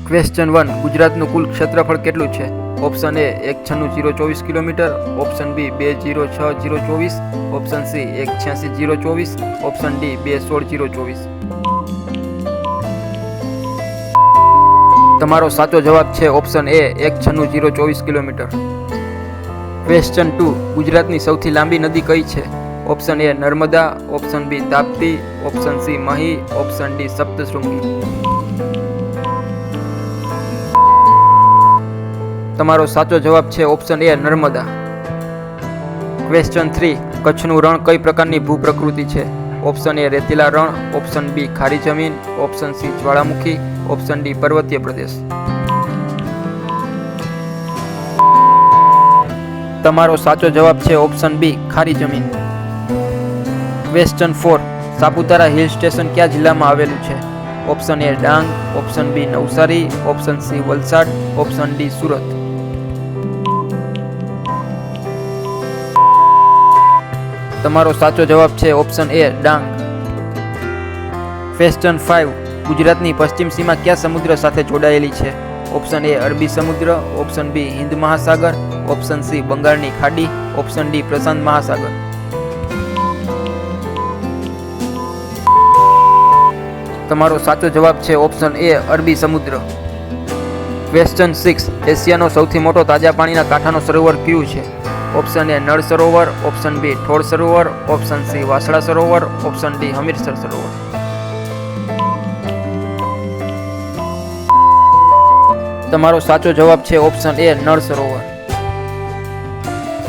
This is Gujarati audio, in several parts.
ક્વેશ્ચન 1 ગુજરાતનું કુલ ક્ષેત્રફળ કેટલું છે? Option A 196,024 kilometre, option B 206,024, option C 186,024, option D 216,024. તમારો સાચો જવાબ છે ઓપ્શન એ 196,024 કિલોમીટર. ક્વેશ્ચન 2 ગુજરાતની સૌથી લાંબી નદી કઈ છે? Option A Narmada, option B Tapti, option C Mahi, option D Saptashrungi. તમારો સાચો જવાબ છે ઓપ્શન એ નર્મદા. ક્વેશ્ચન 3 કચ્છનું રણ કઈ પ્રકારની ભૂપ્રકૃતિ છે? ઓપ્શન એ રેતીલા રણ, ઓપ્શન બી ખારી જમીન, ઓપ્શન સી જ્વાળામુખી, ઓપ્શન ડી પર્વતીય પ્રદેશ. તમારો સાચો જવાબ છે ઓપ્શન બી ખારી જમીન. ક્વેશ્ચન 4 સાપુતારા હિલ સ્ટેશન કયા જિલ્લામાં આવેલું છે? Option A Dang, option B Navsari, option C Valsad, option D Surat. તમારો સાચો જવાબ છે ઓપ્શન એ ડાંગ. ક્વેશ્ચન 5 ગુજરાતની પશ્ચિમ સીમા કયા સમુદ્ર સાથે જોડાયેલી છે? ઓપ્શન એ અરબી સમુદ્ર, ઓપ્શન બી હિન્દ મહાસાગર, ઓપ્શન સી બંગાળની ખાડી, ઓપ્શન ડી પ્રશાંત મહાસાગર. તમારો સાચો જવાબ છે ઓપ્શન એ અરબી સમુદ્ર. ક્વેશ્ચન 6 એશિયાનો સૌથી મોટો તાજા પાણીના કાંઠાનો સરોવર કયું છે? ઓપ્શન એ Nal Sarovar, option B Thor સરોવર, ઓપ્શન સી વાસણા સરોવર, ઓપ્શન ડી હમીરસર સરોવર. તમારો સાચો જવાબ છે ઓપ્શન એ નળ સરોવર.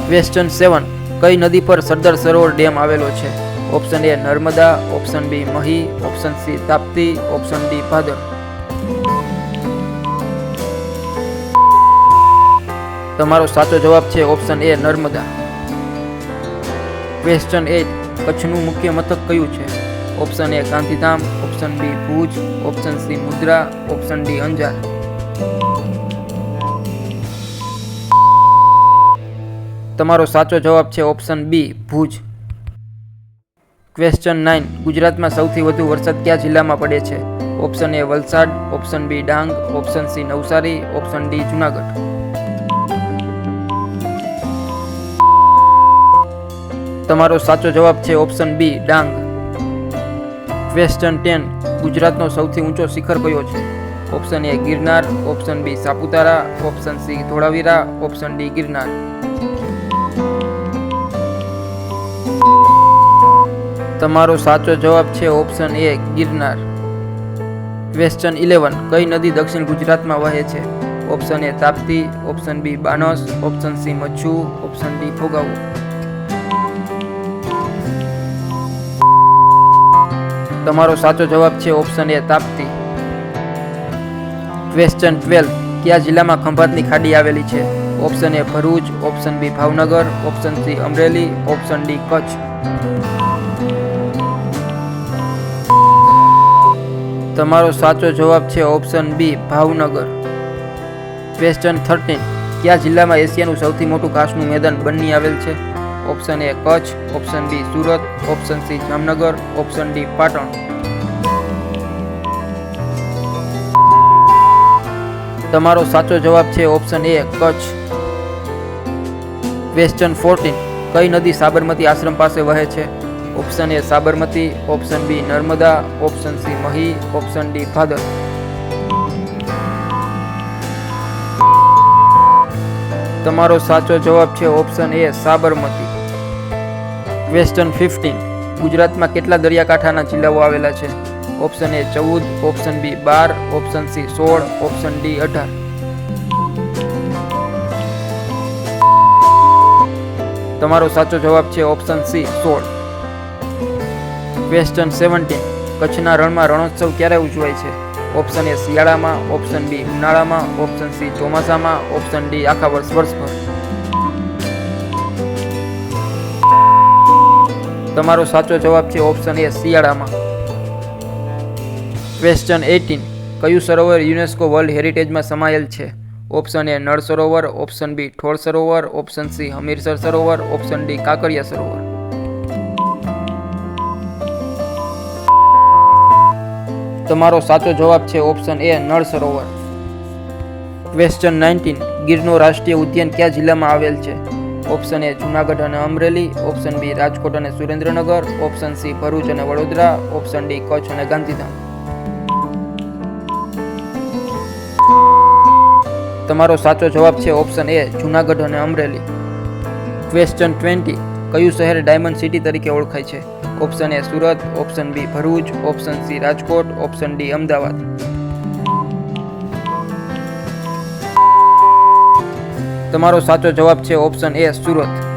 ક્વેશ્ચન 7 કઈ નદી પર સરદાર સરોવર ડેમ આવેલો છે? Option A Narmada, option B Mahi, option C Tapti, option D Bhadar. તમારો સાચો જવાબ છે ઓપ્શન એ નર્મદા. ક્વેશ્ચન 8 કચ્છનું મુખ્ય મથક કયું છે? Option A Gandhidham, option B Bhuj, option C Mudra, option D Anjar. તમારો સાચો જવાબ છે ઓપ્શન બી ભુજ. ક્વેશ્ચન 9 ગુજરાતમાં સૌથી વધુ વરસાદ કયા જિલ્લામાં પડે છે? Option A Valsad, option B Dang, option C Navsari, option D Junagadh. તમારો સાચો જવાબ છે ઓપ્શન બી ડાંગ. ક્વેશ્ચન 10 ગુજરાતનો સૌથી ઊંચો શિખર કયો છે? Option A Girnar, option B Saputara, option C Dholavira, option D Girnar. તમારો સાચો જવાબ છે ઓપ્શન એ ગિરનાર. ક્વેશ્ચન 11 કઈ નદી દક્ષિણ ગુજરાતમાં વહે છે? Option A Tapti, option B Banas, option C Machchhu, option D Bhogavo. તમારો સાચો જવાબ છે ઓપ્શન એ તાપ્તી. ક્વેશ્ચન 12 કયા જિલ્લામાં ખંભાતની ખાડી આવેલી છે? Option A Bharuch, option B Bhavnagar, option C Amreli, option D Kutch. તમારો સાચો જવાબ છે ઓપ્શન બી ભાવનગર. ક્વેશ્ચન 13 કયા જિલ્લામાં એશિયાનું સૌથી મોટું ઘાસનું મેદાન બની આવેલ છે? Option A Kutch, option B Surat, option C Jamnagar, option D Patan. તમારો સાચો જવાબ છે ઓપ્શન એ કચ્છ. ક્વેશ્ચન 14 કઈ નદી સાબરમતી આશ્રમ પાસે વહે છે? Option A Sabarmati, option B Narmada, option C Mahi, option D Bhadar. તમારો સાચો જવાબ છે ઓપ્શન એ સાબરમતી. ક્વેશ્ચન 15 ગુજરાતમાં કેટલા દરિયાકાંઠાના જિલ્લાઓ આવેલા છે? Option A 14, option B 12, option C 16, option D 18. તમારો સાચો જવાબ છે ઓપ્શન સી 16. ક્વેશ્ચન 17 કચ્છના રણમાં રણોત્સવ ક્યારે ઉજવાય છે? ઓપ્શન એ શિયાળામાં, ઓપ્શન બી ઉનાળામાં, ઓપ્શન સી ચોમાસામાં, ઓપ્શન ડી આખા વર્ષભર. તમારો સાચો જવાબ છે ઓપ્શન એ શિયાળામાં. ક્વેશ્ચન 18 કયું સરોવર યુનેસ્કો વર્લ્ડ હેરિટેજમાં સમાયેલ છે? ઓપ્શન એ Nal Sarovar, option B Thor સરોવર, ઓપ્શન સી હમીરસર સરોવર, ઓપ્શન ડી કાંકરિયા સરોવર. તમારો સાચો જવાબ છે ઓપ્શન એ નળ સરોવર. ક્વેશ્ચન 19. ગીરનો રાષ્ટ્રીય ઉદ્યાન કયા જિલ્લામાં આવેલ છે? ઓપ્શન એ જુનાગઢ અને અમરેલી, ઓપ્શન બી રાજકોટ અને સુરેન્દ્રનગર, ઓપ્શન સી ભરૂચ અને વડોદરા, ઓપ્શન ડી કચ્છ અને ગાંધીધામ. તમારો સાચો જવાબ છે ઓપ્શન એ જુનાગઢ અને અમરેલી. ક્વેશ્ચન 20. કયું શહેર ડાયમંડ સિટી તરીકે ઓળખાય છે? Option A Surat, option B Bharuch, option C Rajkot, option D Ahmedabad. તમારો સાચો જવાબ છે ઓપ્શન એ સુરત.